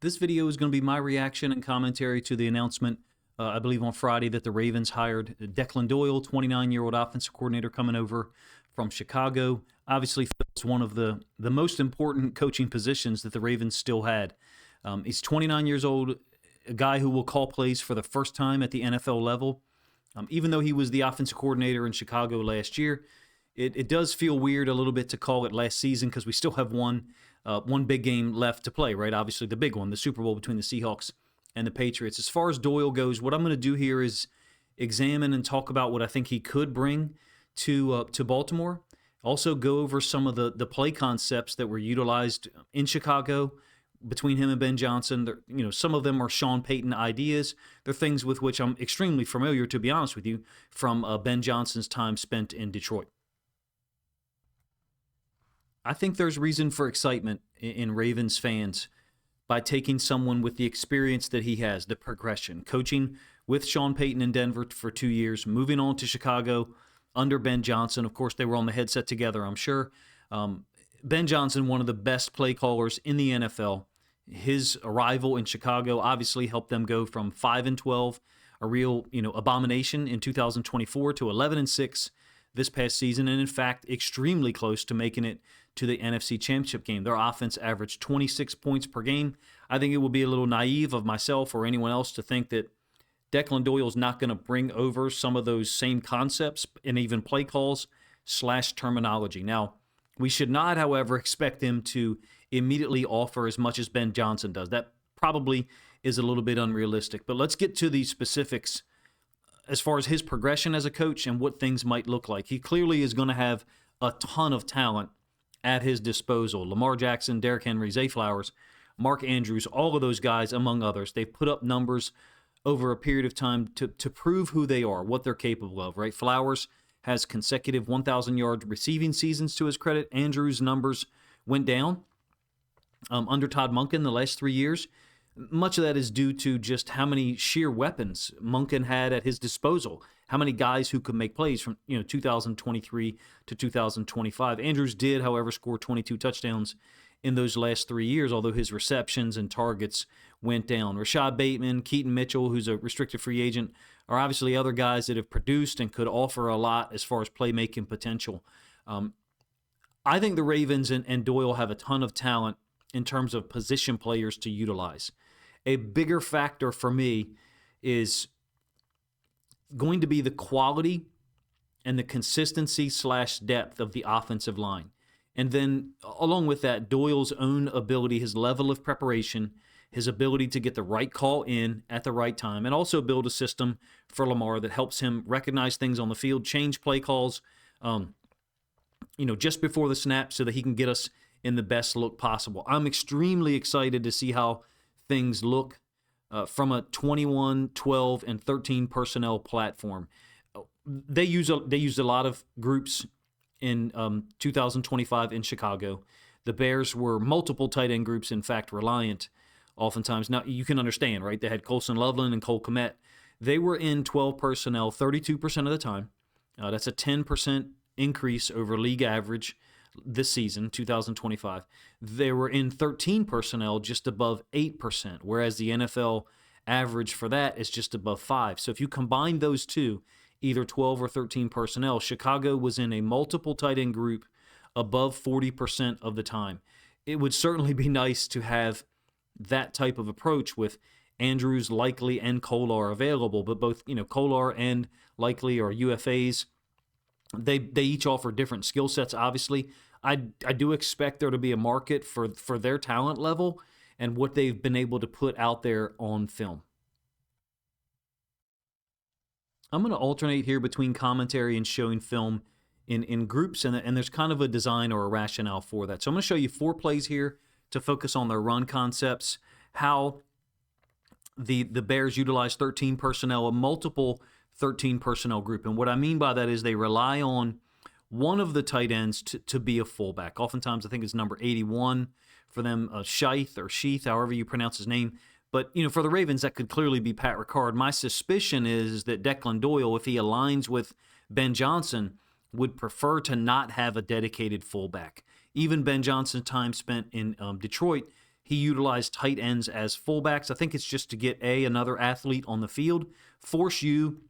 This video is going to be my reaction and commentary to the announcement, I believe on Friday, that the Ravens hired Declan Doyle, 29-year-old offensive coordinator coming over from Chicago. Obviously, fills one of the most important coaching positions that the Ravens still had. He's 29 years old, a guy who will call plays for the first time at the NFL level. Even though he was the offensive coordinator in Chicago last year, it does feel weird a little bit to call it last season because we still have one big game left to play, right? Obviously, the big one, the Super Bowl between the Seahawks and the Patriots. As far as Doyle goes, what I'm going to do here is examine and talk about what I think he could bring to Baltimore. Also go over some of the play concepts that were utilized in Chicago between him and Ben Johnson. Some of them are Sean Payton ideas. They're things with which I'm extremely familiar, to be honest with you, from Ben Johnson's time spent in Detroit. I think there's reason for excitement in Ravens fans by taking someone with the experience that he has, the progression, coaching with Sean Payton in Denver for 2 years, moving on to Chicago under Ben Johnson. Of course, they were on the headset together, I'm sure. Ben Johnson, one of the best play callers in the NFL. His arrival in Chicago obviously helped them go from 5-12, a real abomination in 2024, to 11-6 this past season, and in fact, extremely close to making it to the NFC Championship game. Their offense averaged 26 points per game. I think it would be a little naive of myself or anyone else to think that Declan Doyle is not going to bring over some of those same concepts and even play calls / terminology. Now, we should not, however, expect him to immediately offer as much as Ben Johnson does. That probably is a little bit unrealistic. But let's get to the specifics as far as his progression as a coach and what things might look like. He clearly is going to have a ton of talent at his disposal. Lamar Jackson, Derrick Henry, Zay Flowers, Mark Andrews, all of those guys, among others. They've put up numbers over a period of time to prove who they are, what they're capable of, right? Flowers has consecutive 1,000-yard receiving seasons to his credit. Andrews' numbers went down under Todd Monken the last 3 years. Much of that is due to just how many sheer weapons Monken had at his disposal, how many guys who could make plays from 2023 to 2025. Andrews did, however, score 22 touchdowns in those last 3 years, although his receptions and targets went down. Rashad Bateman, Keaton Mitchell, who's a restricted free agent, are obviously other guys that have produced and could offer a lot as far as playmaking potential. I think the Ravens and Doyle have a ton of talent in terms of position players to utilize. A bigger factor for me is going to be the quality and the consistency / depth of the offensive line. And then along with that, Doyle's own ability, his level of preparation, his ability to get the right call in at the right time, and also build a system for Lamar that helps him recognize things on the field, change play calls, just before the snap so that he can get us in the best look possible. I'm extremely excited to see how things look from a 21, 12, and 13 personnel platform. They used a lot of groups in 2025 in Chicago. The Bears were multiple tight end groups, in fact, reliant oftentimes. Now, you can understand, right? They had Colson Loveland and Cole Kmet. They were in 12 personnel 32% of the time. That's a 10% increase over league average this season, 2025. They were in 13 personnel, just above 8%, whereas the NFL average for that is just above 5%. So if you combine those two, either 12 or 13 personnel, Chicago was in a multiple tight end group above 40% of the time. It would certainly be nice to have that type of approach with Andrews, Likely, and Kolar available, but both Kolar and Likely are UFAs. They each offer different skill sets, obviously. I do expect there to be a market for their talent level and what they've been able to put out there on film. I'm going to alternate here between commentary and showing film in groups, and there's kind of a design or a rationale for that. So I'm going to show you 4 plays here to focus on their run concepts, how the Bears utilize 13 personnel, a multiple 13 personnel group. And what I mean by that is they rely on one of the tight ends to be a fullback. Oftentimes, I think it's number 81 for them, Sheath, however you pronounce his name. But, for the Ravens, that could clearly be Pat Ricard. My suspicion is that Declan Doyle, if he aligns with Ben Johnson, would prefer to not have a dedicated fullback. Even Ben Johnson's time spent in Detroit, he utilized tight ends as fullbacks. I think it's just to get another athlete on the field, force you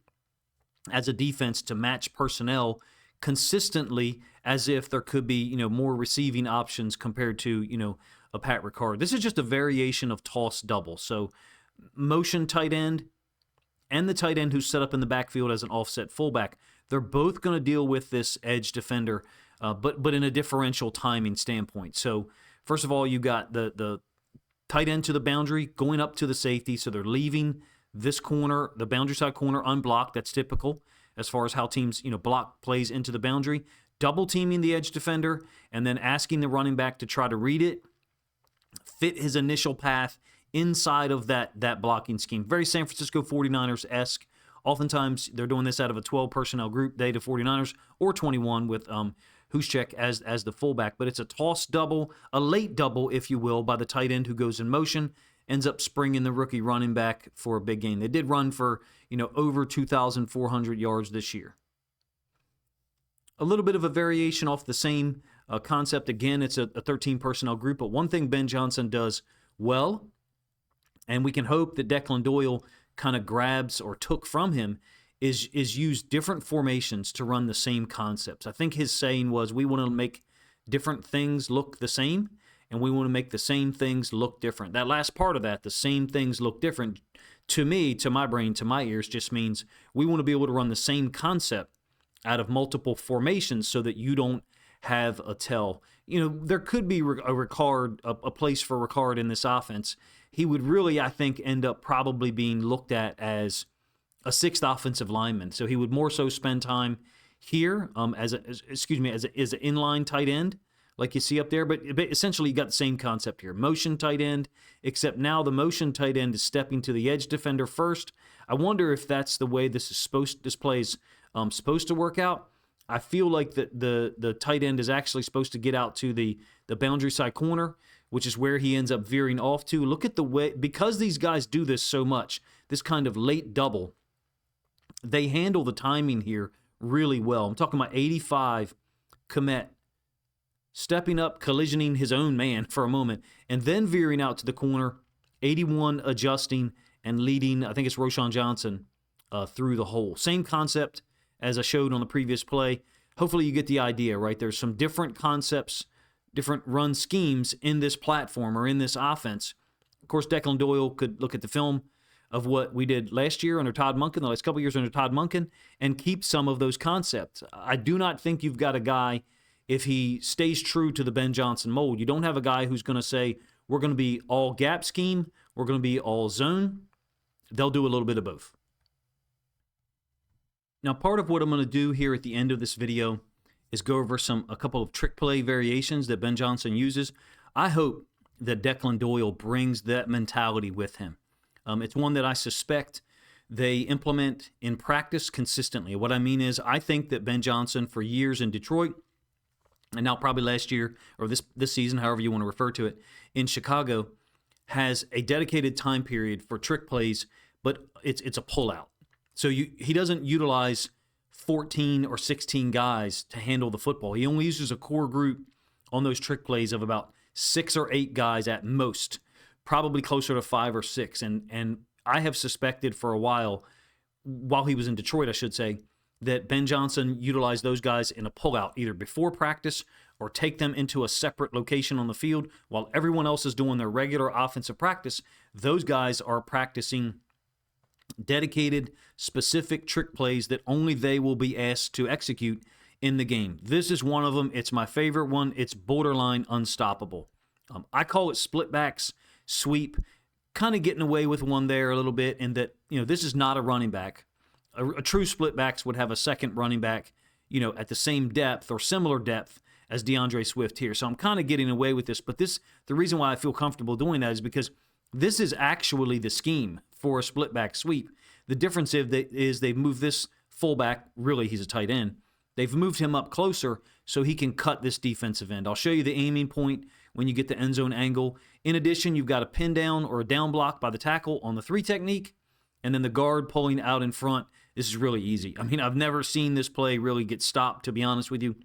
as a defense to match personnel consistently, as if there could be, more receiving options compared to, a Pat Ricard. This is just a variation of toss double. So motion tight end and the tight end who's set up in the backfield as an offset fullback, they're both going to deal with this edge defender, but in a differential timing standpoint. So first of all, you got the tight end to the boundary going up to the safety, so they're leaving this corner, the boundary side corner, unblocked. That's typical as far as how teams, block plays into the boundary. Double teaming the edge defender and then asking the running back to try to read it, fit his initial path inside of that blocking scheme. Very San Francisco 49ers-esque. Oftentimes, they're doing this out of a 12-personnel group, they, the 49ers, or 21 with Juszczyk as the fullback. But it's a toss double, a late double, if you will, by the tight end who goes in motion, ends up springing the rookie running back for a big gain. They did run for, over 2,400 yards this year. A little bit of a variation off the same concept. Again, it's a 13-personnel group, but one thing Ben Johnson does well, and we can hope that Declan Doyle kind of grabs or took from him, is use different formations to run the same concepts. I think his saying was, we want to make different things look the same, and we want to make the same things look different. That last part of that, the same things look different, to me, to my brain, to my ears, just means we want to be able to run the same concept out of multiple formations so that you don't have a tell. There could be a place for Ricard in this offense. He would really, I think, end up probably being looked at as a sixth offensive lineman. So he would more so spend time here as an inline tight end, like you see up there. But essentially, you got the same concept here. Motion tight end, except now the motion tight end is stepping to the edge defender first. I wonder if that's the way this play is supposed to work out. I feel like the tight end is actually supposed to get out to the boundary side corner, which is where he ends up veering off to. Look at the way, because these guys do this so much, this kind of late double, they handle the timing here really well. I'm talking about 85, Kmet, stepping up, collisioning his own man for a moment, and then veering out to the corner, 81 adjusting and leading, I think it's Roschon Johnson, through the hole. Same concept as I showed on the previous play. Hopefully you get the idea, right? There's some different concepts, different run schemes in this platform or in this offense. Of course, Declan Doyle could look at the film of what we did last year under Todd Monken, the last couple years under Todd Monken, and keep some of those concepts. I do not think you've got a guy, if he stays true to the Ben Johnson mold, you don't have a guy who's going to say, we're going to be all gap scheme, we're going to be all zone. They'll do a little bit of both. Now, part of what I'm going to do here at the end of this video is go over a couple of trick play variations that Ben Johnson uses. I hope that Declan Doyle brings that mentality with him. It's one that I suspect they implement in practice consistently. What I mean is, I think that Ben Johnson, for years in Detroit, and now probably last year, or this season, however you want to refer to it, in Chicago, has a dedicated time period for trick plays, but it's a pullout. So he doesn't utilize 14 or 16 guys to handle the football. He only uses a core group on those trick plays of about 6 or 8 guys at most, probably closer to 5 or 6. And I have suspected for a while he was in Detroit, I should say, that Ben Johnson utilized those guys in a pullout, either before practice or take them into a separate location on the field while everyone else is doing their regular offensive practice. Those guys are practicing dedicated, specific trick plays that only they will be asked to execute in the game. This is one of them. It's my favorite one. It's borderline unstoppable. I call it Splitback's sweep, kind of getting away with one there a little bit in that, this is not a running back. A true Splitbacks would have a second running back, at the same depth or similar depth as DeAndre Swift here. So I'm kind of getting away with this, but the reason why I feel comfortable doing that is because this is actually the scheme for a Splitback sweep. The difference is they've moved this fullback, really he's a tight end, they've moved him up closer so he can cut this defensive end. I'll show you the aiming point when you get the end zone angle. In addition, you've got a pin down or a down block by the tackle on the 3 technique, and then the guard pulling out in front. This is really easy. I mean, I've never seen this play really get stopped, to be honest with you.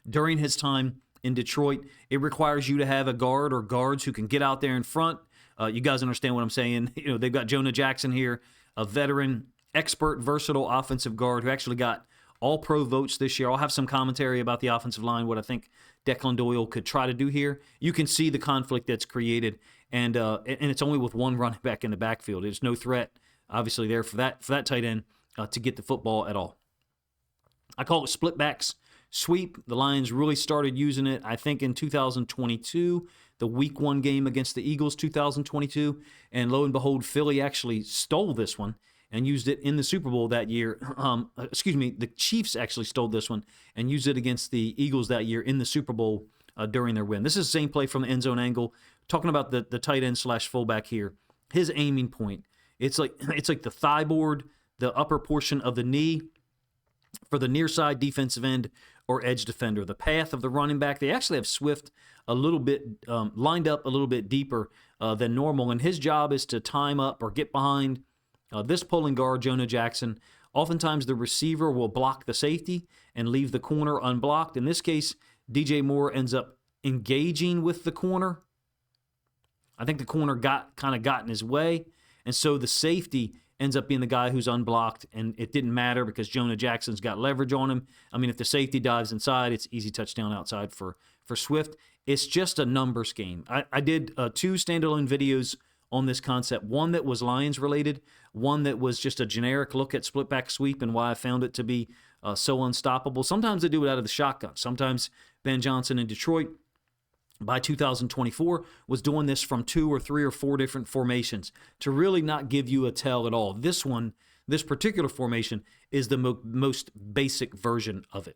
During his time in Detroit, it requires you to have a guard or guards who can get out there in front. You guys understand what I'm saying? They've got Jonah Jackson here, a veteran, expert, versatile offensive guard who actually got all-pro votes this year. I'll have some commentary about the offensive line, what I think Declan Doyle could try to do here. You can see the conflict that's created, and it's only with one running back in the backfield. There's no threat, obviously, there for that tight end to get the football at all. I call it Splitback's sweep. The Lions really started using it, I think, in 2022, the Week 1 game against the Eagles, 2022, and lo and behold, Philly actually stole this one and used it in the Super Bowl that year. The Chiefs actually stole this one and used it against the Eagles that year in the Super Bowl during their win. This is the same play from the end zone angle. Talking about the tight end / fullback here, his aiming point. It's like the thigh board, the upper portion of the knee for the near side defensive end or edge defender. The path of the running back, they actually have Swift a little bit lined up a little bit deeper than normal, and his job is to time up or get behind this pulling guard, Jonah Jackson. Oftentimes the receiver will block the safety and leave the corner unblocked. In this case, DJ Moore ends up engaging with the corner. I think the corner got in his way, and so the safety ends up being the guy who's unblocked, and it didn't matter because Jonah Jackson's got leverage on him. I mean, if the safety dives inside, it's easy touchdown outside for Swift. It's just a numbers game. I did 2 standalone videos on this concept, one that was Lions related, one that was just a generic look at Splitback sweep and why I found it to be so unstoppable. Sometimes they do it out of the shotgun. Sometimes Ben Johnson in Detroit by 2024 was doing this from 2 or 3 or 4 different formations to really not give you a tell at all. This particular formation is the most basic version of it.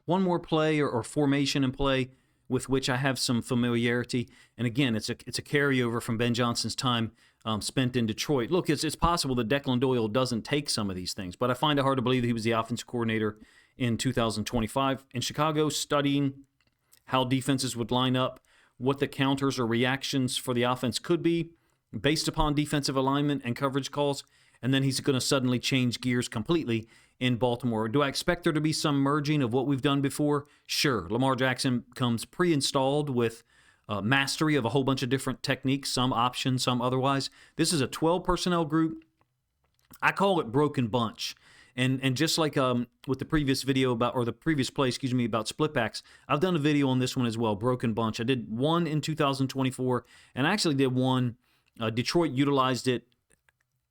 One more play or formation in play with which I have some familiarity, and again, it's a carryover from Ben Johnson's time spent in Detroit. Look, it's possible that Declan Doyle doesn't take some of these things, but I find it hard to believe that he was the offensive coordinator in 2025 in Chicago, studying how defenses would line up, what the counters or reactions for the offense could be based upon defensive alignment and coverage calls, and then he's going to suddenly change gears completely in Baltimore. Do I expect there to be some merging of what we've done before? Sure. Lamar Jackson comes pre-installed with mastery of a whole bunch of different techniques, some options, some otherwise. This is a 12 personnel group. I call it broken bunch. And just like with the previous video about the previous play, about splitbacks, I've done a video on this one as well, broken bunch. I did one in 2024, and I actually did one. Detroit utilized it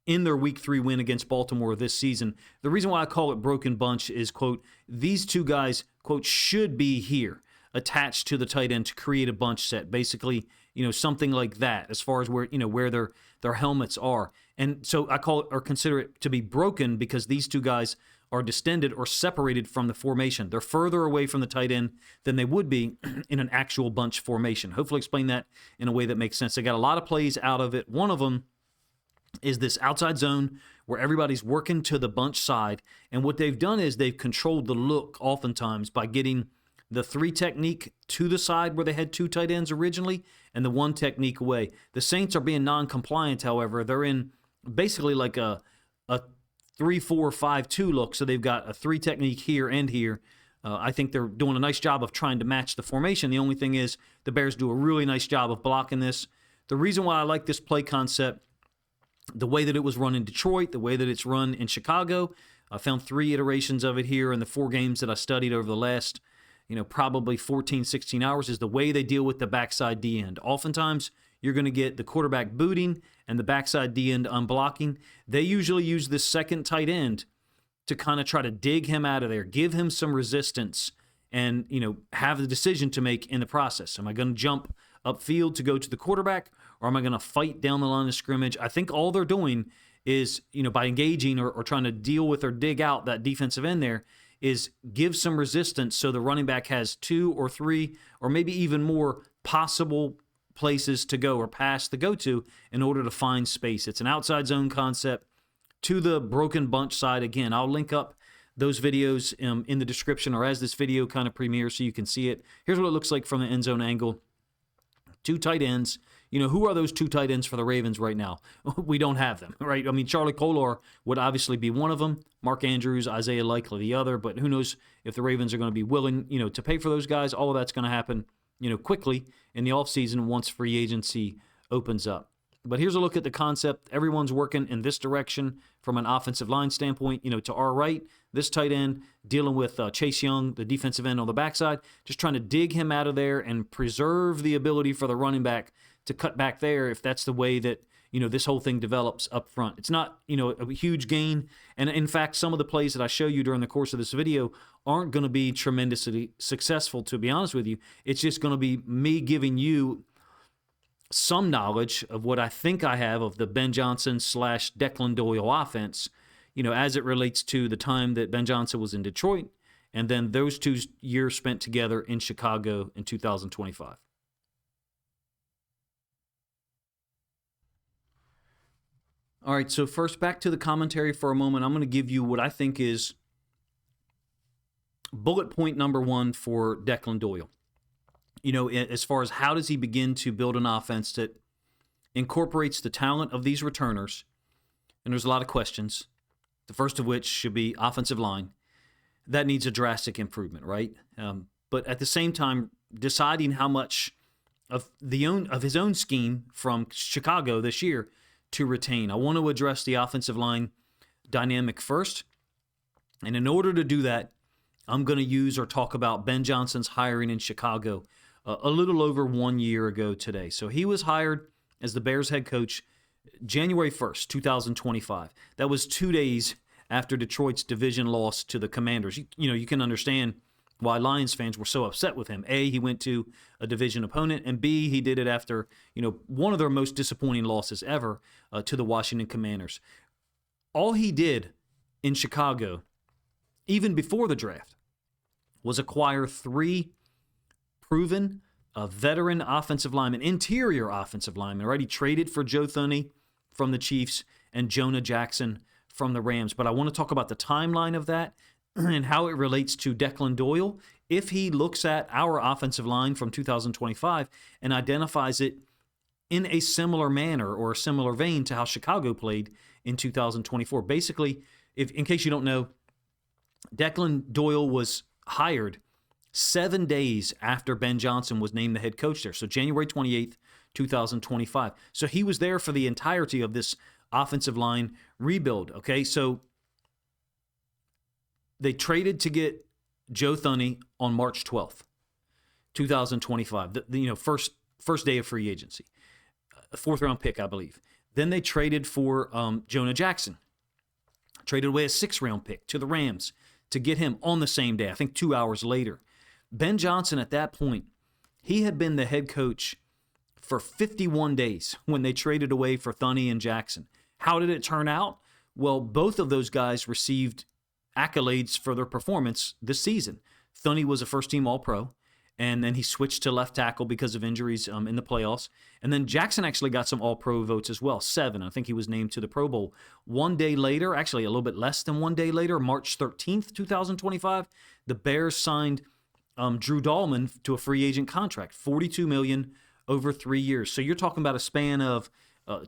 in their Week 3 win against Baltimore this season. The reason why I call it broken bunch is, quote, these two guys, quote, should be here attached to the tight end to create a bunch set. Basically, something like that as far as where their helmets are. And so I call it or consider it to be broken because these two guys are distended or separated from the formation. They're further away from the tight end than they would be in an actual bunch formation. Hopefully explain that in a way that makes sense. They got a lot of plays out of it. One of them is this outside zone where everybody's working to the bunch side. And what they've done is they've controlled the look oftentimes by getting the 3 technique to the side where they had 2 tight ends originally and the 1 technique away. The Saints are being non-compliant, however. They're in basically like a 3-4-5-2 look. So they've got a 3 technique here and here. I think they're doing a nice job of trying to match the formation. The only thing is the Bears do a really nice job of blocking this. The reason why I like this play concept, the way that it was run in Detroit, the way that it's run in Chicago, I found 3 iterations of it here in the 4 games that I studied over the last, probably 14, 16 hours, is the way they deal with the backside D-end. Oftentimes, you're going to get the quarterback booting and the backside D-end unblocking. They usually use this second tight end to kind of try to dig him out of there, give him some resistance, and, have the decision to make in the process. Am I going to jump upfield to go to the quarterback, or am I going to fight down the line of scrimmage? I think all they're doing is, by engaging or trying to deal with or dig out that defensive end there, is give some resistance so the running back has 2 or 3 or maybe even more possible places to go or pass to go to in order to find space. It's an outside zone concept to the broken bunch side. Again, I'll link up those videos in the description or as this video kind of premieres so you can see it. Here's what it looks like from the end zone angle. 2 tight ends. who are those two tight ends for the Ravens right now? We don't have them, right? I mean, Charlie Kolar would obviously be one of them. Mark Andrews, Isaiah Likely the other, but who knows if the Ravens are going to be willing, to pay for those guys. All of that's going to happen, quickly in the offseason once free agency opens up. But here's a look at the concept. Everyone's working in this direction from an offensive line standpoint. To our right, this tight end dealing with Chase Young, the defensive end on the backside, just trying to dig him out of there and preserve the ability for the running back to cut back there if that's the way that, this whole thing develops up front. It's not, a huge gain. And in fact, some of the plays that I show you during the course of this video aren't going to be tremendously successful, to be honest with you. It's just going to be me giving you some knowledge of what I think I have of the Ben Johnson / Declan Doyle offense, as it relates to the time that Ben Johnson was in Detroit and then those 2 years spent together in Chicago in 2025. All right, so first, back to the commentary for a moment. I'm going to give you what I think is bullet point number 1 for Declan Doyle. As far as how does he begin to build an offense that incorporates the talent of these returners, and there's a lot of questions, the first of which should be offensive line. That needs a drastic improvement, right? But at the same time, deciding how much of his own scheme from Chicago this year to retain. I want to address the offensive line dynamic first, and in order to do that, I'm going to use or talk about Ben Johnson's hiring in Chicago a little over 1 year ago today. So he was hired as the Bears head coach January 1st, 2025. That was 2 days after Detroit's division loss to the Commanders. You can understand why Lions fans were so upset with him. A, he went to a division opponent, and B, he did it after, one of their most disappointing losses ever to the Washington Commanders. All he did in Chicago, even before the draft, was acquire 3 proven veteran offensive linemen, interior offensive linemen. Already traded for Joe Thuney from the Chiefs and Jonah Jackson from the Rams. But I want to talk about the timeline of that and how it relates to Declan Doyle. If he looks at our offensive line from 2025 and identifies it in a similar manner or a similar vein to how Chicago played in 2024. Basically, in case you don't know, Declan Doyle was hired 7 days after Ben Johnson was named the head coach there. So January 28th, 2025. So he was there for the entirety of this offensive line rebuild. Okay, so they traded to get Joe Thuney on March 12th, 2025. The first day of free agency, a 4th-round pick, I believe. Then they traded for Jonah Jackson. Traded away a 6th-round pick to the Rams to get him on the same day, I think 2 hours later. Ben Johnson, at that point, he had been the head coach for 51 days when they traded away for Thuney and Jackson. How did it turn out? Well, both of those guys received accolades for their performance this season. Thuney was a first-team All-Pro, and then he switched to left tackle because of injuries in the playoffs. And then Jackson actually got some All-Pro votes as well, 7. I think he was named to the Pro Bowl. 1 day later, actually a little bit less than 1 day later, March 13th, 2025, the Bears signed Drew Dahlman to a free agent contract, $42 million over 3 years. So you're talking about a span of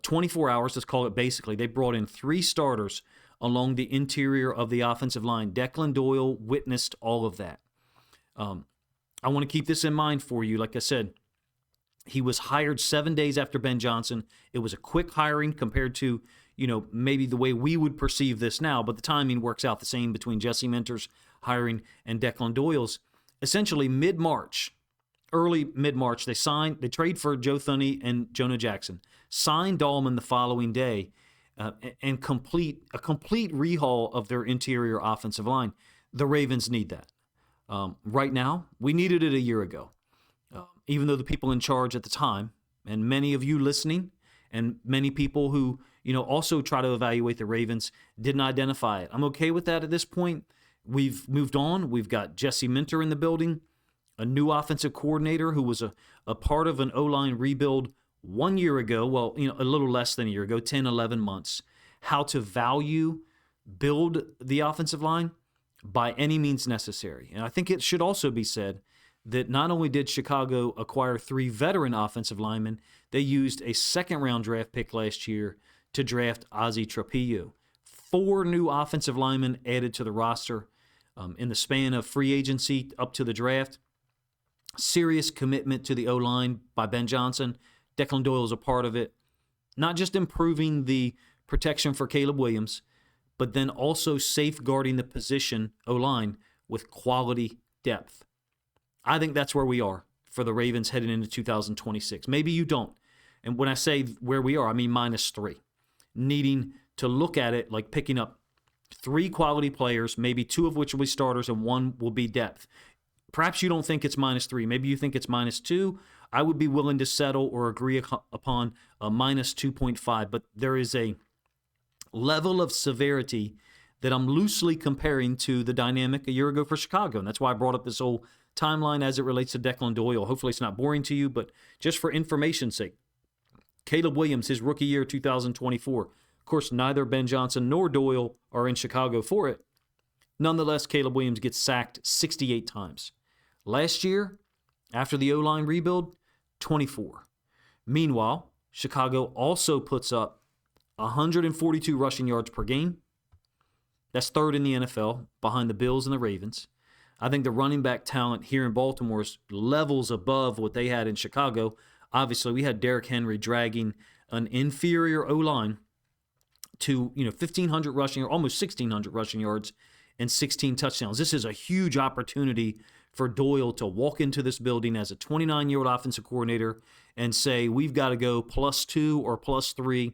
24 hours, let's call it basically. They brought in 3 starters along the interior of the offensive line. Declan Doyle witnessed all of that. I want to keep this in mind for you. Like I said, he was hired 7 days after Ben Johnson. It was a quick hiring compared to, maybe the way we would perceive this now, but the timing works out the same between Jesse Minter's hiring and Declan Doyle's. Essentially mid-March, early mid-March, they trade for Joe Thuney and Jonah Jackson, signed Dahlman the following day, and complete a complete rehaul of their interior offensive line. The Ravens need that. Right now, we needed it a year ago. Even though the people in charge at the time, and many of you listening, and many people who also try to evaluate the Ravens, didn't identify it. I'm okay with that at this point. We've moved on. We've got Jesse Minter in the building, a new offensive coordinator who was a part of an O-line rebuild 1 year ago, well, a little less than a year ago, 10, 11 months. How to build the offensive line by any means necessary. And I think it should also be said that not only did Chicago acquire 3 veteran offensive linemen, they used a second-round draft pick last year to draft Ozzie Trapillo. 4 new offensive linemen added to the roster in the span of free agency up to the draft. Serious commitment to the O-line by Ben Johnson. Declan Doyle is a part of it. Not just improving the protection for Caleb Williams, but then also safeguarding the position O-line with quality depth. I think that's where we are for the Ravens heading into 2026. Maybe you don't. And when I say where we are, I mean -3. Needing to look at it like picking up 3 quality players, maybe 2 of which will be starters and 1 will be depth. Perhaps you don't think it's -3. Maybe you think it's -2. I would be willing to settle or agree upon a -2.5. But there is a level of severity that I'm loosely comparing to the dynamic a year ago for Chicago. And that's why I brought up this whole timeline as it relates to Declan Doyle. Hopefully it's not boring to you, but just for information's sake. Caleb Williams, his rookie year, 2024. Of course, neither Ben Johnson nor Doyle are in Chicago for it. Nonetheless, Caleb Williams gets sacked 68 times. Last year, after the O-line rebuild, 24. Meanwhile, Chicago also puts up 142 rushing yards per game. That's 3rd in the NFL, behind the Bills and the Ravens. I think the running back talent here in Baltimore is levels above what they had in Chicago. Obviously, we had Derrick Henry dragging an inferior O-line to 1,500 rushing, or almost 1,600 rushing yards and 16 touchdowns. This is a huge opportunity for Doyle to walk into this building as a 29-year-old offensive coordinator and say, we've got to go +2 or +3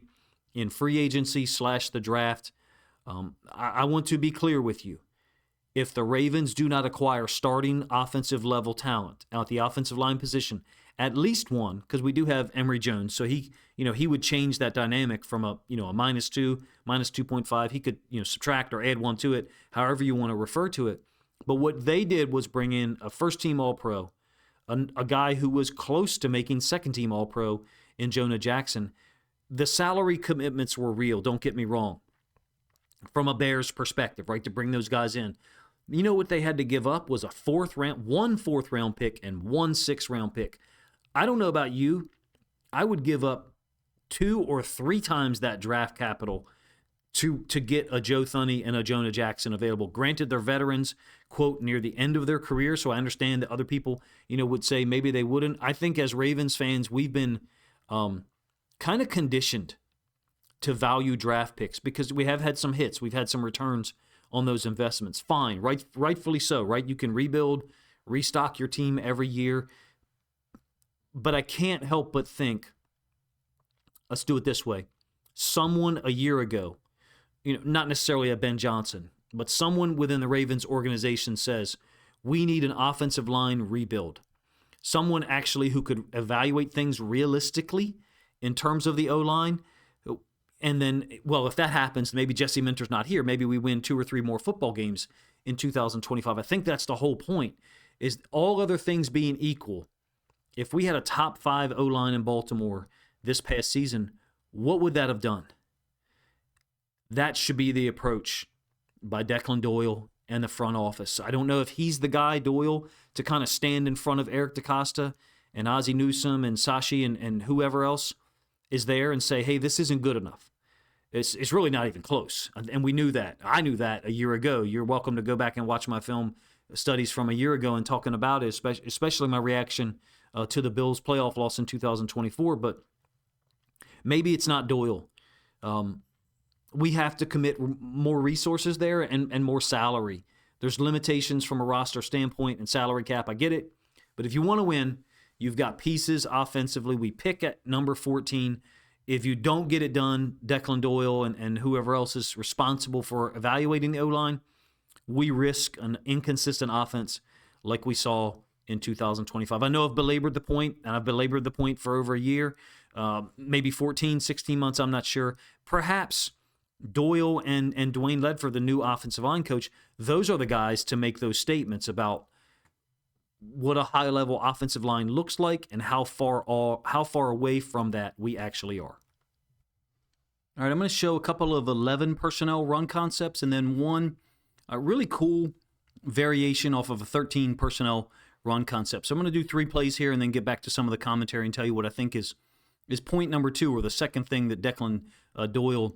in free agency / the draft. I want to be clear with you. If the Ravens do not acquire starting offensive level talent at the offensive line position, at least one, because we do have Emory Jones, so he would change that dynamic from a -2, -2.5. He could subtract or add 1 to it, however you want to refer to it. But what they did was bring in a first-team All-Pro, a guy who was close to making second-team All-Pro in Jonah Jackson. The salary commitments were real, don't get me wrong, from a Bears perspective, right, to bring those guys in. You know what they had to give up was one fourth round pick and 1 6th-round pick. I don't know about you. I would give up 2 or 3 times that draft capital to get a Joe Thuney and a Jonah Jackson available. Granted, they're veterans, quote, near the end of their career, so I understand that other people, would say maybe they wouldn't. I think as Ravens fans, we've been kind of conditioned to value draft picks because we have had some hits. We've had some returns on those investments. Fine, rightfully so, right? You can rebuild, restock your team every year. But I can't help but think, let's do it this way. Someone a year ago, not necessarily a Ben Johnson, but someone within the Ravens organization says, we need an offensive line rebuild. Someone actually who could evaluate things realistically in terms of the O-line. And then, well, if that happens, maybe Jesse Minter's not here. Maybe we win 2 or 3 more football games in 2025. I think that's the whole point, is all other things being equal. If we had a top 5 O-line in Baltimore this past season, what would that have done? That should be the approach by Declan Doyle and the front office. I don't know if he's the guy, Doyle, to kind of stand in front of Eric DeCosta and Ozzie Newsome and Sashi and whoever else is there and say, hey, this isn't good enough. It's really not even close. And we knew that. I knew that a year ago. You're welcome to go back and watch my film studies from a year ago and talking about it, especially my reaction to the Bills' playoff loss in 2024. But maybe it's not Doyle. We have to commit more resources there and more salary. There's limitations from a roster standpoint and salary cap. I get it. But if you want to win, you've got pieces offensively. We pick at number 14. If you don't get it done, Declan Doyle and whoever else is responsible for evaluating the O-line, we risk an inconsistent offense like we saw in 2025. I know I've belabored the point, and I've belabored the point for over a year, maybe 14, 16 months, I'm not sure. Perhaps Doyle and Dwayne Ledford, the new offensive line coach, those are the guys to make those statements about what a high-level offensive line looks like and how far away from that we actually are. All right, I'm going to show a couple of 11 personnel run concepts and then one really cool variation off of a 13 personnel run concept. So I'm going to do 3 plays here and then get back to some of the commentary and tell you what I think is point number 2, or the second thing that Declan Doyle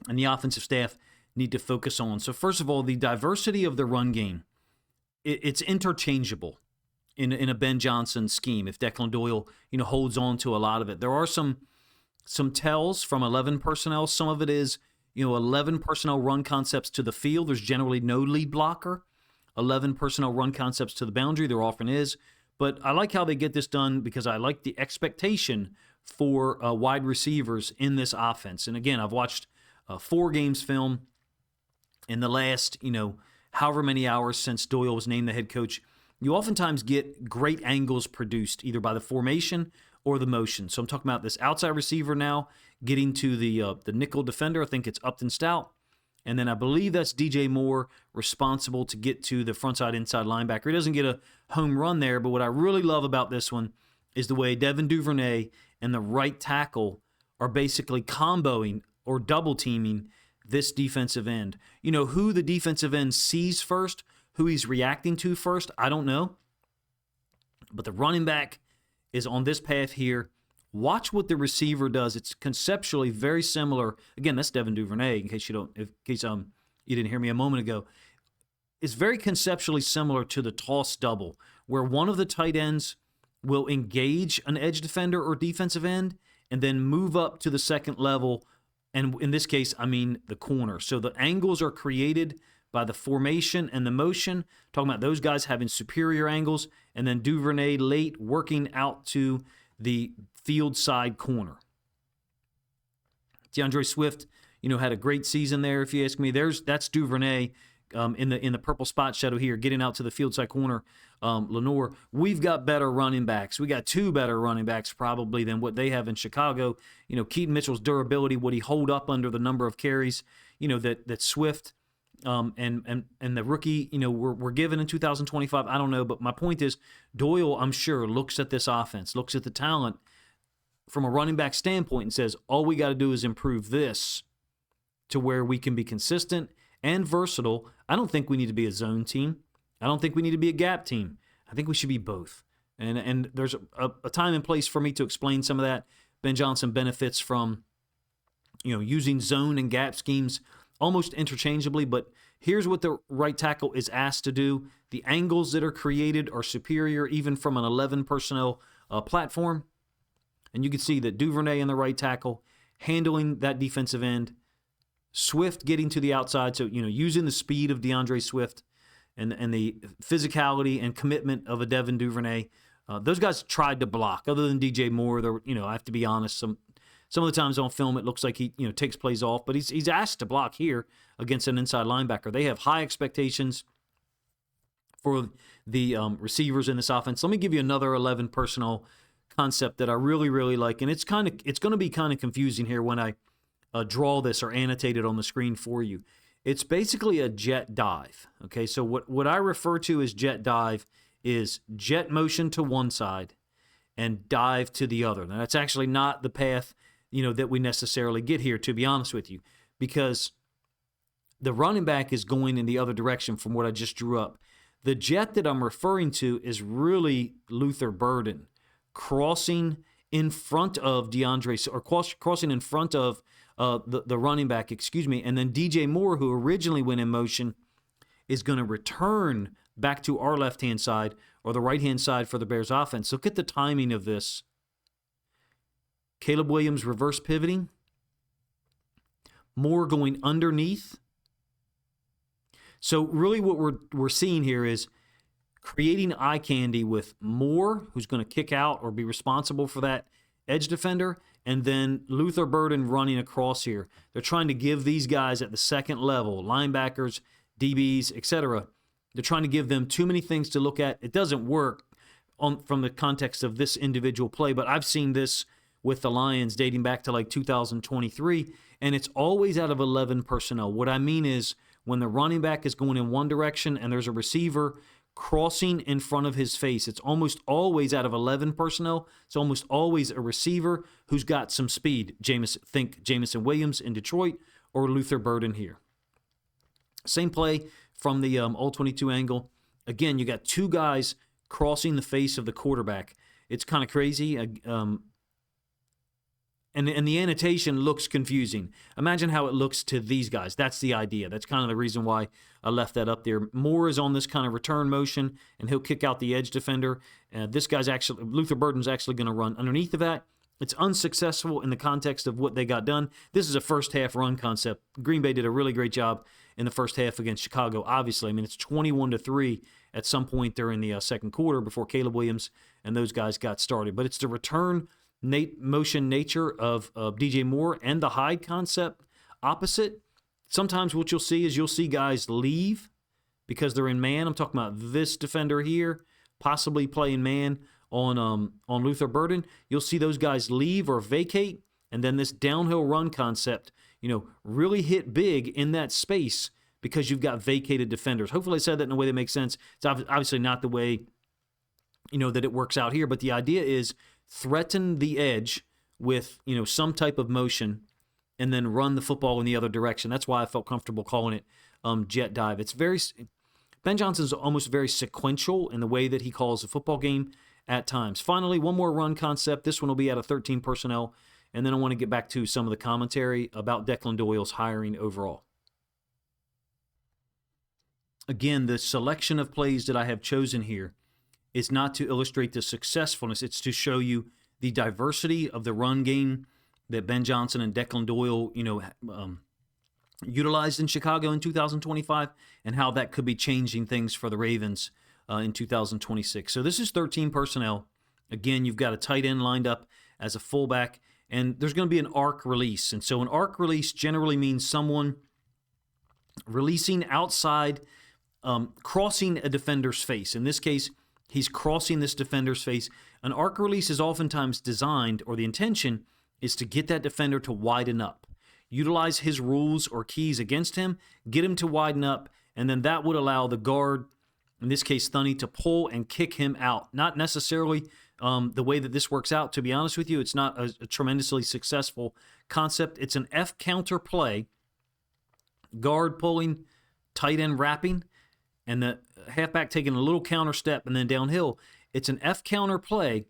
and the offensive staff need to focus on. So first of all, the diversity of the run game. It's interchangeable in a Ben Johnson scheme if Declan Doyle holds on to a lot of it. There are some tells from 11 personnel. Some of it is 11 personnel run concepts to the field. There's generally no lead blocker. 11 personnel run concepts to the boundary. There often is. But I like how they get this done because I like the expectation for wide receivers in this offense. And again, I've watched 4 games film in the last, however many hours since Doyle was named the head coach. You oftentimes get great angles produced either by the formation or the motion. So I'm talking about this outside receiver now getting to the nickel defender. I think it's Upton Stout. And then I believe that's DJ Moore responsible to get to the frontside inside linebacker. He doesn't get a home run there, but what I really love about this one is the way Devin Duvernay and the right tackle are basically comboing or double teaming this defensive end. Who the defensive end sees first, who he's reacting to first, I don't know. But the running back is on this path here. Watch what the receiver does. It's conceptually very similar. Again, that's Devin Duvernay, in case you didn't hear me a moment ago. It's very conceptually similar to the toss double, where one of the tight ends will engage an edge defender or defensive end and then move up to the second level. And in this case, I mean the corner. So the angles are created by the formation and the motion, talking about those guys having superior angles, and then Duvernay late working out to the field side corner. DeAndre Swift, had a great season there, if you ask me. That's Duvernay in the purple spot shadow here, getting out to the field side corner. Lenore, we've got better running backs. We got 2 better running backs probably than what they have in Chicago. Keaton Mitchell's durability, would he hold up under the number of carries, that Swift and the rookie, were given in 2025. I don't know, but my point is Doyle, I'm sure, looks at this offense, looks at the talent from a running back standpoint and says, all we got to do is improve this to where we can be consistent and versatile. I don't think we need to be a zone team. I don't think we need to be a gap team. I think we should be both. And there's a time and place for me to explain some of that. Ben Johnson benefits from, using zone and gap schemes almost interchangeably, but here's what the right tackle is asked to do. The angles that are created are superior even from an 11 personnel platform. And you can see that Duvernay in the right tackle handling that defensive end. Swift getting to the outside, so using the speed of DeAndre Swift and the physicality and commitment of a Devin Duvernay. Those guys tried to block. Other than DJ Moore, I have to be honest, some of the times on film it looks like he takes plays off, but he's asked to block here against an inside linebacker. They have high expectations for the receivers in this offense. Let me give you another 11 personnel concept that I really, really like, and it's going to be kind of confusing here when I draw this or annotate it on the screen for you. It's basically a jet dive. Okay, so what I refer to as jet dive is jet motion to one side and dive to the other. Now that's actually not the path that we necessarily get here, to be honest with you, because the running back is going in the other direction from what I just drew up. The jet that I'm referring to is really Luther Burden crossing in front of DeAndre, or crossing in front of the running back, and then DJ Moore, who originally went in motion, is going to return back to our left-hand side or the right-hand side for the Bears offense. Look at the timing of this. Caleb Williams reverse pivoting. Moore going underneath. So really what we're seeing here is creating eye candy with Moore, who's going to kick out or be responsible for that edge defender, and then Luther Burden running across here. They're trying to give these guys at the second level, linebackers, DBs, etc., they're trying to give them too many things to look at. It doesn't work from the context of this individual play, but I've seen this with the Lions dating back to like 2023, and it's always out of 11 personnel. What I mean is when the running back is going in one direction and there's a receiver crossing in front of his face, it's almost always out of 11 personnel. It's almost always a receiver who's got some speed. Think Jamison Williams in Detroit or Luther Burden here. Same play from the all-22 angle. Again, you got 2 guys crossing the face of the quarterback. It's kind of crazy. And the annotation looks confusing. Imagine how it looks to these guys. That's the idea. That's kind of the reason why I left that up there. Moore is on this kind of return motion, and he'll kick out the edge defender. Luther Burden's actually going to run underneath of that. It's unsuccessful in the context of what they got done. This is a first-half run concept. Green Bay did a really great job in the first half against Chicago, obviously. I mean, it's 21-3 at some point during the second quarter before Caleb Williams and those guys got started. But it's the return motion nature of DJ Moore and the hide concept opposite. Sometimes what you'll see guys leave because they're in man. I'm talking about this defender here, possibly playing man on Luther Burden. You'll see those guys leave or vacate, and then this downhill run concept, really hit big in that space because you've got vacated defenders. Hopefully I said that in a way that makes sense. It's obviously not the way, that it works out here, but the idea is threaten the edge with, some type of motion and then run the football in the other direction. That's why I felt comfortable calling it jet dive. Ben Johnson's almost very sequential in the way that he calls a football game at times. Finally, one more run concept. This one will be out of 13 personnel, and then I want to get back to some of the commentary about Declan Doyle's hiring overall. Again, the selection of plays that I have chosen here is not to illustrate the successfulness. It's to show you the diversity of the run game that Ben Johnson and Declan Doyle, utilized in Chicago in 2025 and how that could be changing things for the Ravens in 2026. So this is 13 personnel. Again, you've got a tight end lined up as a fullback, and there's going to be an arc release. And so an arc release generally means someone releasing outside, crossing a defender's face. In this case, he's crossing this defender's face. An arc release is oftentimes designed, or the intention is to get that defender to widen up. Utilize his rules or keys against him, get him to widen up, and then that would allow the guard, in this case Thuney, to pull and kick him out. Not necessarily the way that this works out, to be honest with you. It's not a tremendously successful concept. It's an F counter play, guard pulling, tight end wrapping, and the halfback taking a little counter step and then downhill. It's an F counter play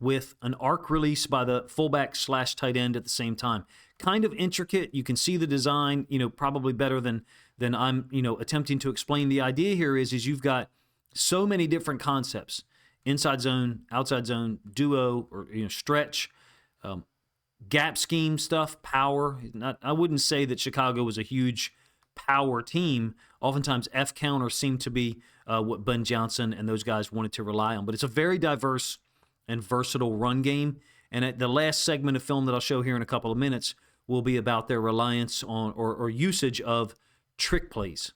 with an arc release by the fullback / tight end at the same time. Kind of intricate. You can see the design, probably better than I'm, attempting to explain. The idea here is you've got so many different concepts: inside zone, outside zone, duo, or stretch, gap scheme stuff, power. I wouldn't say that Chicago was a huge power team. Oftentimes F counters seem to be what Ben Johnson and those guys wanted to rely on. But it's a very diverse and versatile run game. And at the last segment of film that I'll show here in a couple of minutes will be about their reliance on or usage of trick plays.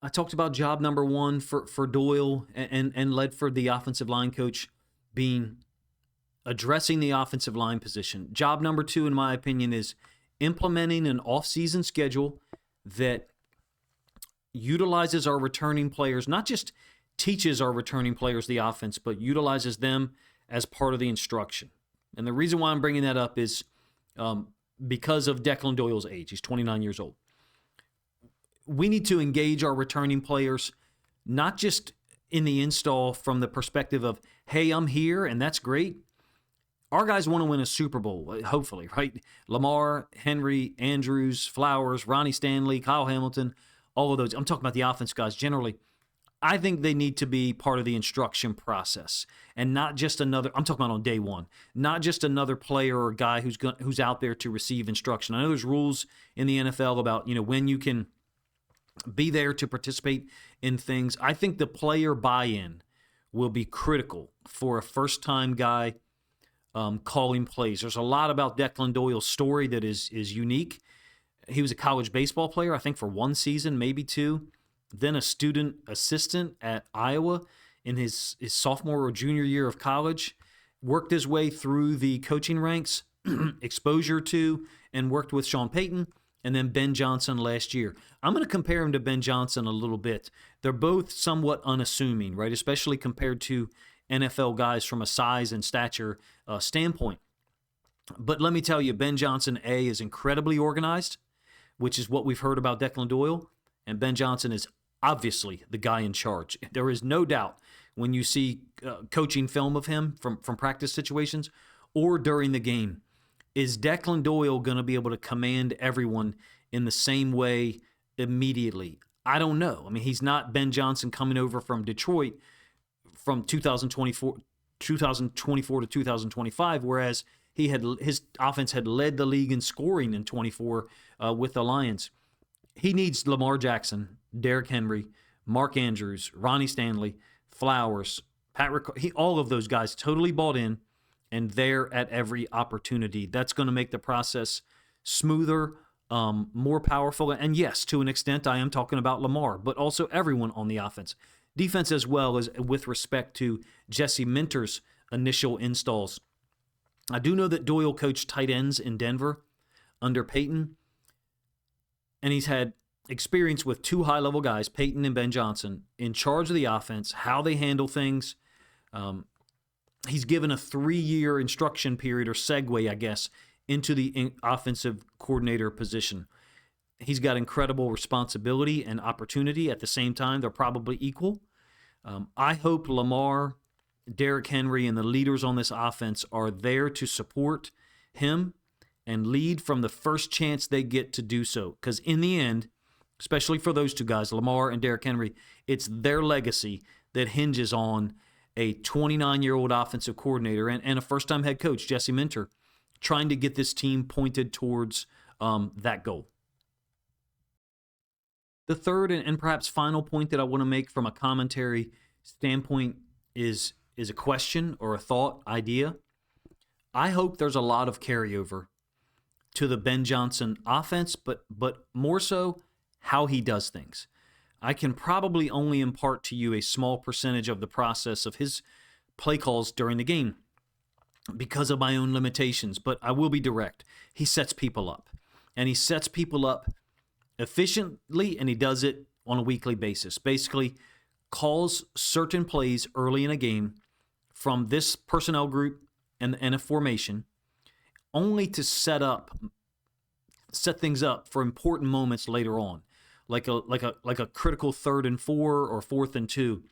I talked about job number one for Doyle and Ledford, the offensive line coach, being addressing the offensive line position. Job number two, in my opinion, is implementing an off-season schedule that utilizes our returning players, not just teaches our returning players the offense, but utilizes them as part of the instruction. And the reason why I'm bringing that up is because of Declan Doyle's age. He's 29 years old. We need to engage our returning players, not just in the install from the perspective of, hey, I'm here, and that's great. Our guys want to win a Super Bowl, hopefully, right? Lamar, Henry, Andrews, Flowers, Ronnie Stanley, Kyle Hamilton, all of those. I'm talking about the offense guys generally. I think they need to be part of the instruction process and not just another, I'm talking about on day one, not just another player or guy who's out there to receive instruction. I know there's rules in the NFL about, when you can be there to participate in things. I think the player buy-in will be critical for a first-time guy calling plays. There's a lot about Declan Doyle's story that is unique. He was a college baseball player, I think, for one season, maybe two. Then a student assistant at Iowa in his sophomore or junior year of college. Worked his way through the coaching ranks, exposure to, and worked with Sean Payton, and then Ben Johnson last year. I'm going to compare him to Ben Johnson a little bit. They're both somewhat unassuming, right? Especially compared to NFL guys from a size and stature standpoint. But let me tell you, Ben Johnson, is incredibly organized, which is what we've heard about Declan Doyle, and Ben Johnson is obviously the guy in charge. There is no doubt when you see coaching film of him from practice situations or during the game. Is Declan Doyle going to be able to command everyone in the same way immediately? I don't know. I mean, he's not Ben Johnson coming over from Detroit from 2024 to 2025, whereas his offense had led the league in scoring in 24 with the Lions. He needs Lamar Jackson, Derrick Henry, Mark Andrews, Ronnie Stanley, Flowers, all of those guys totally bought in and there at every opportunity. That's going to make the process smoother, more powerful. And yes, to an extent, I am talking about Lamar, but also everyone on the offense. Defense as well as with respect to Jesse Minter's initial installs. I do know that Doyle coached tight ends in Denver under Peyton, and he's had experience with two high-level guys, Peyton and Ben Johnson, in charge of the offense, how they handle things. He's given a 3-year instruction period or segue, I guess, into the offensive coordinator position. He's got incredible responsibility and opportunity. At the same time, they're probably equal. I hope Lamar, Derrick Henry, and the leaders on this offense are there to support him and lead from the first chance they get to do so. Because in the end, especially for those two guys, Lamar and Derrick Henry, it's their legacy that hinges on a 29-year-old offensive coordinator and a first-time head coach, Jesse Minter, trying to get this team pointed towards that goal. The third and perhaps final point that I want to make from a commentary standpoint is a question or a thought, idea. I hope there's a lot of carryover to the Ben Johnson offense, but more so how he does things. I can probably only impart to you a small percentage of the process of his play calls during the game because of my own limitations, but I will be direct. He sets people up, and he sets people up efficiently, and he does it on a weekly basis. Basically, calls certain plays early in a game from this personnel group and a formation only to set things up for important moments later on, like a critical 3rd and 4 or 4th and 2.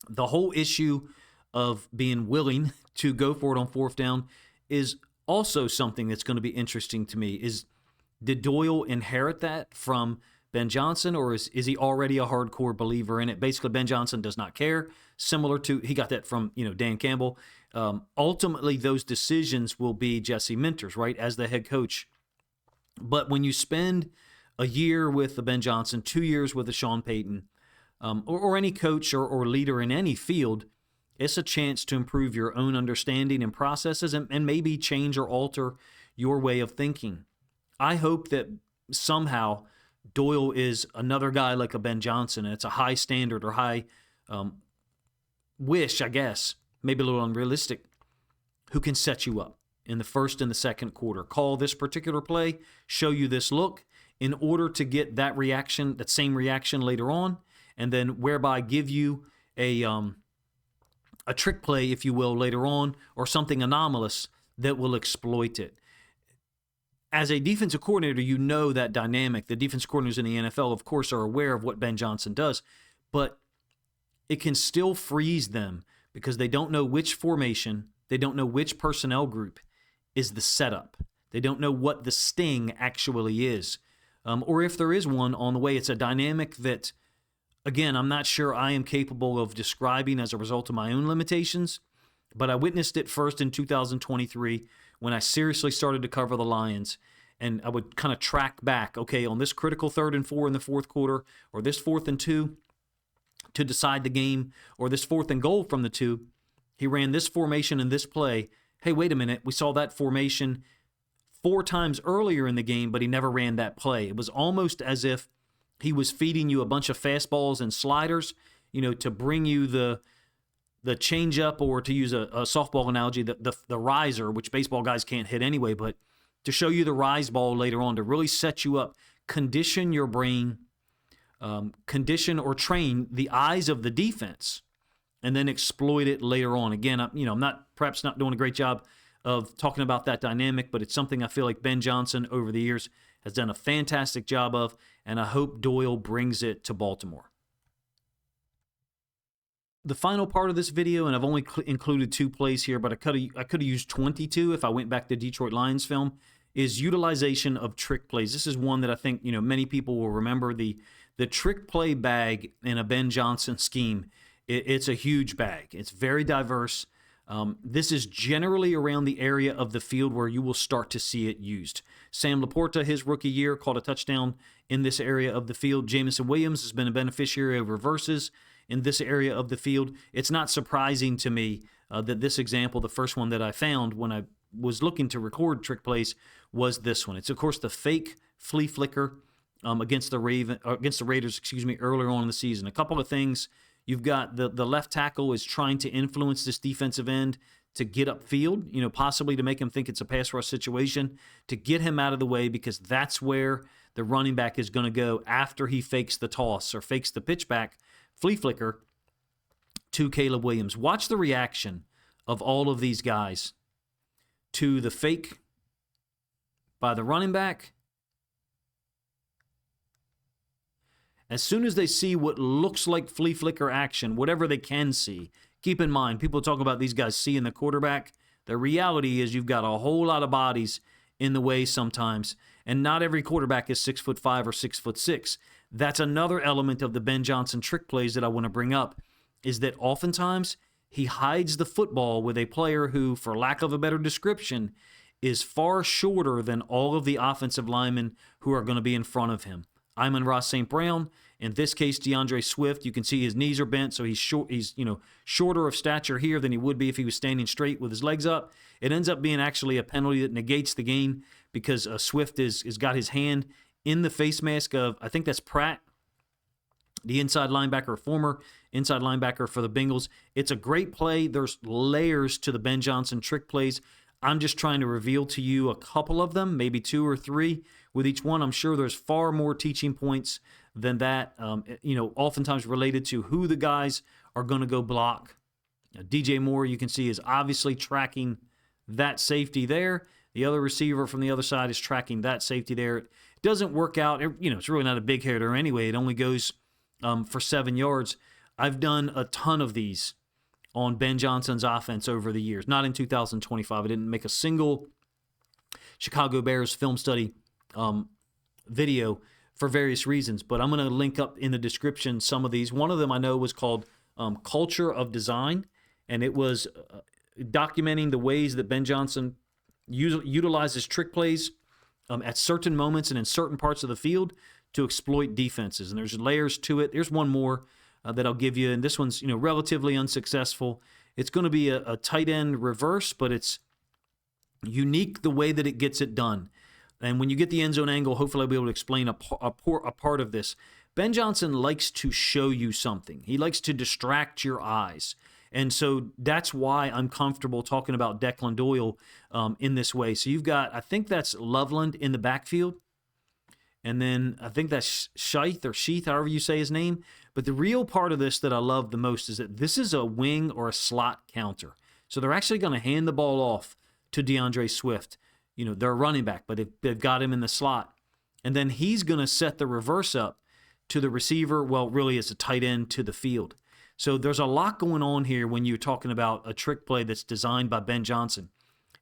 The whole issue of being willing to go for it on 4th down is also something that's going to be interesting to me. Did Doyle inherit that from Ben Johnson, or is he already a hardcore believer in it? Basically, Ben Johnson does not care. Similar to, he got that from Dan Campbell. Ultimately, those decisions will be Jesse Minter's, right, as the head coach. But when you spend a year with the Ben Johnson, 2 years with the Sean Payton, or any coach or leader in any field, it's a chance to improve your own understanding and processes and maybe change or alter your way of thinking. I hope that somehow Doyle is another guy like a Ben Johnson, and it's a high standard or high wish, I guess, maybe a little unrealistic, who can set you up in the first and the second quarter. Call this particular play, show you this look in order to get that reaction, that same reaction later on, and then whereby give you a trick play, if you will, later on, or something anomalous that will exploit it. As a defensive coordinator, you know that dynamic. The defensive coordinators in the NFL, of course, are aware of what Ben Johnson does, but it can still freeze them because they don't know which formation, they don't know which personnel group is the setup. They don't know what the sting actually is, or if there is one on the way. It's a dynamic that, again, I'm not sure I am capable of describing as a result of my own limitations, but I witnessed it first in 2023 when I seriously started to cover the Lions, and I would kind of track back, okay, on this critical 3rd and 4 in the 4th quarter, or this 4th and 2 to decide the game, or this 4th and goal from the 2, he ran this formation and this play. Hey, wait a minute, we saw that formation 4 times earlier in the game, but he never ran that play. It was almost as if he was feeding you a bunch of fastballs and sliders, to bring you the changeup, or to use a softball analogy, the riser, which baseball guys can't hit anyway, but to show you the rise ball later on, to really set you up, condition your brain, condition or train the eyes of the defense, and then exploit it later on. Again, I'm perhaps not doing a great job of talking about that dynamic, but it's something I feel like Ben Johnson over the years has done a fantastic job of, and I hope Doyle brings it to Baltimore. The final part of this video, and I've only included 2 plays here, but I could have used 22 if I went back to Detroit Lions film, is utilization of trick plays. This is one that I think many people will remember. The trick play bag in a Ben Johnson scheme. It's a huge bag. It's very diverse. This is generally around the area of the field where you will start to see it used. Sam Laporta, his rookie year, caught a touchdown in this area of the field. Jameson Williams has been a beneficiary of reverses in this area of the field. It's not surprising to me that this example, the first one that I found when I was looking to record trick plays, was this one. It's, of course, the fake flea flicker against the Raiders, earlier on in the season. A couple of things. You've got the left tackle is trying to influence this defensive end to get upfield, possibly to make him think it's a pass rush situation, to get him out of the way, because that's where the running back is going to go after he fakes the toss or fakes the pitch back, flea flicker, to Caleb Williams. Watch the reaction of all of these guys to the fake by the running back. As soon as they see what looks like flea flicker action, whatever they can see, keep in mind, people talk about these guys seeing the quarterback. The reality is you've got a whole lot of bodies in the way sometimes, and not every quarterback is 6'5" or 6'6". That's another element of the Ben Johnson trick plays that I want to bring up, is that oftentimes he hides the football with a player who, for lack of a better description, is far shorter than all of the offensive linemen who are going to be in front of him. Amon-Ra St. Brown, in this case, DeAndre Swift, you can see his knees are bent, so he's short. He's shorter of stature here than he would be if he was standing straight with his legs up. It ends up being actually a penalty that negates the gain, because Swift is got his hand in the face mask of, I think that's Pratt, the inside linebacker, former inside linebacker for the Bengals. It's a great play. There's layers to the Ben Johnson trick plays. I'm just trying to reveal to you a couple of them, maybe 2 or 3 with each one. I'm sure there's far more teaching points than that, oftentimes related to who the guys are going to go block. DJ Moore, you can see, is obviously tracking that safety there. The other receiver from the other side is tracking that safety there. It doesn't work out. It's really not a big hitter anyway. It only goes for 7 yards. I've done a ton of these on Ben Johnson's offense over the years. Not in 2025. I didn't make a single Chicago Bears film study video for various reasons, but I'm going to link up in the description some of these. One of them I know was called Culture of Design, and it was documenting the ways that Ben Johnson utilizes trick plays at certain moments and in certain parts of the field to exploit defenses. And there's layers to it. There's one more that I'll give you, and this one's relatively unsuccessful. It's going to be a tight end reverse, but it's unique the way that it gets it done. And when you get the end zone angle, hopefully I'll be able to explain a part of this. Ben Johnson likes to show you something. He likes to distract your eyes. And so that's why I'm comfortable talking about Declan Doyle in this way. So you've got, I think that's Loveland in the backfield. And then I think that's Sheath, however you say his name. But the real part of this that I love the most is that this is a wing or a slot counter. So they're actually going to hand the ball off to DeAndre Swift. They're a running back, but they've got him in the slot. And then he's going to set the reverse up to the receiver. Well, really, it's a tight end to the field. So there's a lot going on here when you're talking about a trick play that's designed by Ben Johnson.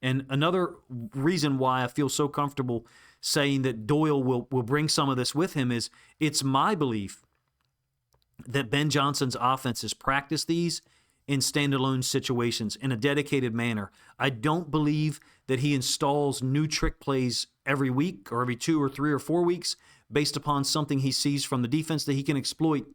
And another reason why I feel so comfortable saying that Doyle will bring some of this with him is it's my belief that Ben Johnson's offense has practiced these in standalone situations in a dedicated manner. I don't believe that he installs new trick plays every week or every 2 or 3 or 4 weeks based upon something he sees from the defense that he can exploit.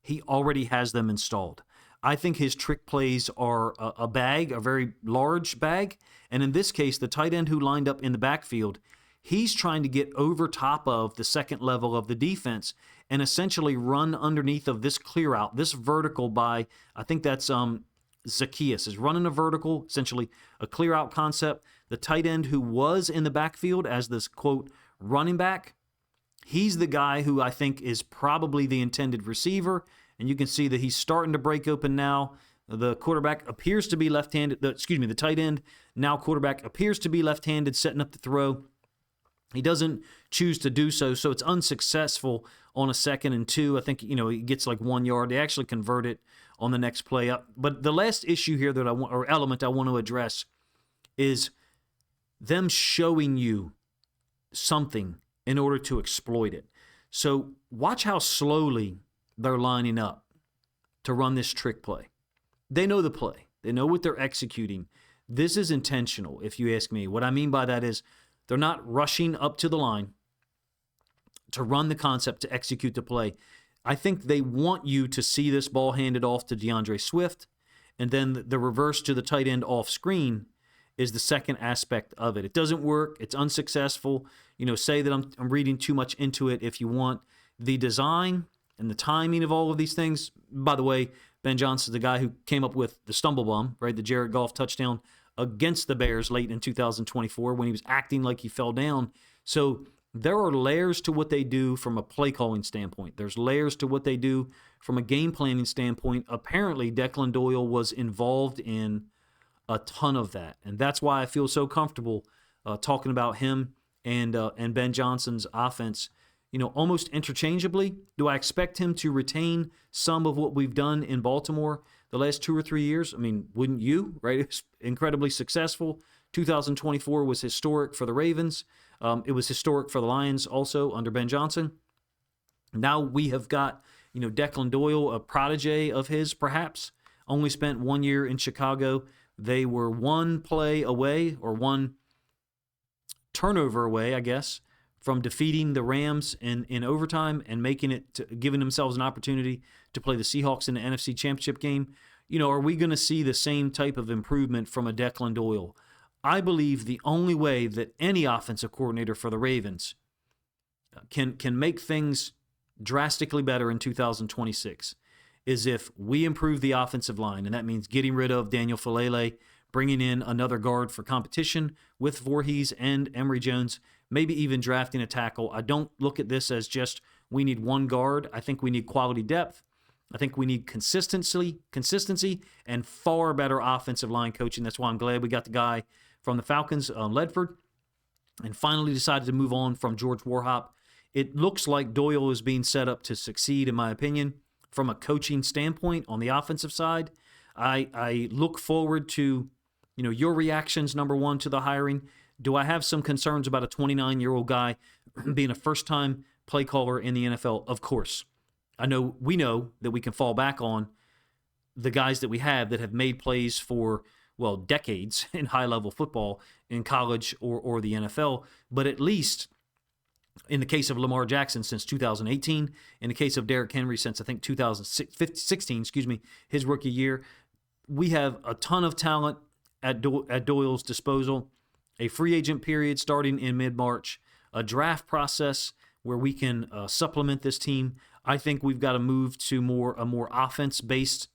He already has them installed. I think his trick plays are a bag, a very large bag. And in this case, the tight end who lined up in the backfield, he's trying to get over top of the second level of the defense and essentially run underneath of this clear out, this vertical by, I think that's Zacchaeus, is running a vertical, essentially a clear out concept. The tight end who was in the backfield as this, quote, running back, he's the guy who I think is probably the intended receiver. And you can see that he's starting to break open now. The quarterback appears to be left-handed. The tight end, now quarterback, appears to be left-handed, setting up the throw. He doesn't choose to do so, so it's unsuccessful on a 2nd and 2. I think, he gets like 1 yard. They actually convert it on the next play. But the last issue here that or element I want to address is them showing you something in order to exploit it. So watch how slowly they're lining up to run this trick play. They know the play. They know what they're executing. This is intentional, if you ask me. What I mean by that is they're not rushing up to the line to run the concept to execute the play. I think they want you to see this ball handed off to DeAndre Swift, and then the reverse to the tight end off screen is the second aspect of it. It doesn't work. It's unsuccessful. Say that I'm reading too much into it if you want. The design and the timing of all of these things. By the way, Ben Johnson's the guy who came up with the stumble bomb, right? The Jared Goff touchdown against the Bears late in 2024 when he was acting like he fell down. So there are layers to what they do from a play calling standpoint. There's layers to what they do from a game planning standpoint. Apparently, Declan Doyle was involved in a ton of that, and that's why I feel so comfortable talking about him and Ben Johnson's offense, almost interchangeably. Do I expect him to retain some of what we've done in Baltimore the last 2 or 3 years? I mean, wouldn't you, right? It's incredibly successful. 2024 was historic for the Ravens. It was historic for the Lions also under Ben Johnson. Now we have got, Declan Doyle, a protege of his perhaps, only spent 1 year in Chicago. They were one play away, or one turnover away, I guess, from defeating the Rams in overtime and giving themselves an opportunity to play the Seahawks in the NFC Championship game. Are we going to see the same type of improvement from a Declan Doyle? I believe the only way that any offensive coordinator for the Ravens can make things drastically better in 2026 is if we improve the offensive line, and that means getting rid of Daniel Falele, bringing in another guard for competition with Voorhees and Emory Jones, maybe even drafting a tackle. I don't look at this as just we need one guard. I think we need quality depth. I think we need consistency, and far better offensive line coaching. That's why I'm glad we got the guy from the Falcons, Ledford, and finally decided to move on from George Warhop. It looks like Doyle is being set up to succeed, in my opinion, from a coaching standpoint on the offensive side. I look forward to, your reactions, number one, to the hiring. Do I have some concerns about a 29-year-old guy being a first-time play caller in the NFL? Of course. We know that we can fall back on the guys that we have that have made plays for, decades in high-level football in college or the NFL. But at least in the case of Lamar Jackson since 2018, in the case of Derrick Henry since, I think, 2016, his rookie year, we have a ton of talent at Doyle's disposal, a free agent period starting in mid-March, a draft process where we can supplement this team. I think we've got to move to a more offense-based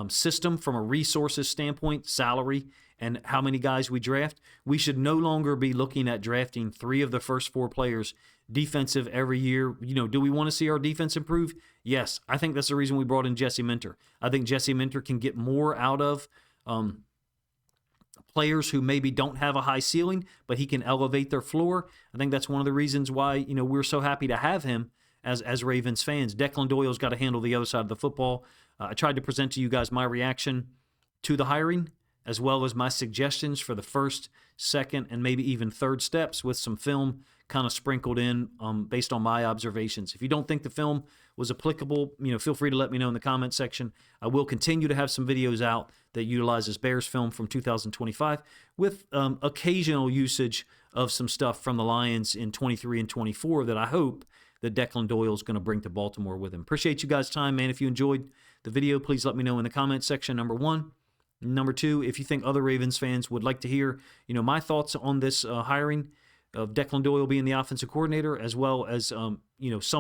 system from a resources standpoint, salary, and how many guys we draft. We should no longer be looking at drafting 3 of the first 4 players defensive every year. Do we want to see our defense improve? Yes. I think that's the reason we brought in Jesse Minter. I think Jesse Minter can get more out of players who maybe don't have a high ceiling, but he can elevate their floor. I think that's one of the reasons why, we're so happy to have him as Ravens fans. Declan Doyle's got to handle the other side of the football. I tried to present to you guys my reaction to the hiring, as well as my suggestions for the first, second, and maybe even third steps with some film kind of sprinkled in based on my observations. If you don't think the film was applicable, feel free to let me know in the comment section. I will continue to have some videos out that utilizes Bears film from 2025 with occasional usage of some stuff from the Lions in 23 and 24 that I hope that Declan Doyle is going to bring to Baltimore with him. Appreciate you guys' time, man. If you enjoyed the video, please let me know in the comment section, number one. Number two, if you think other Ravens fans would like to hear, my thoughts on this hiring of Declan Doyle being the offensive coordinator, as well as, some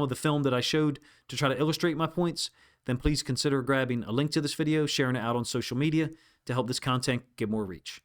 of the film that I showed to try to illustrate my points, then please consider grabbing a link to this video, sharing it out on social media to help this content get more reach.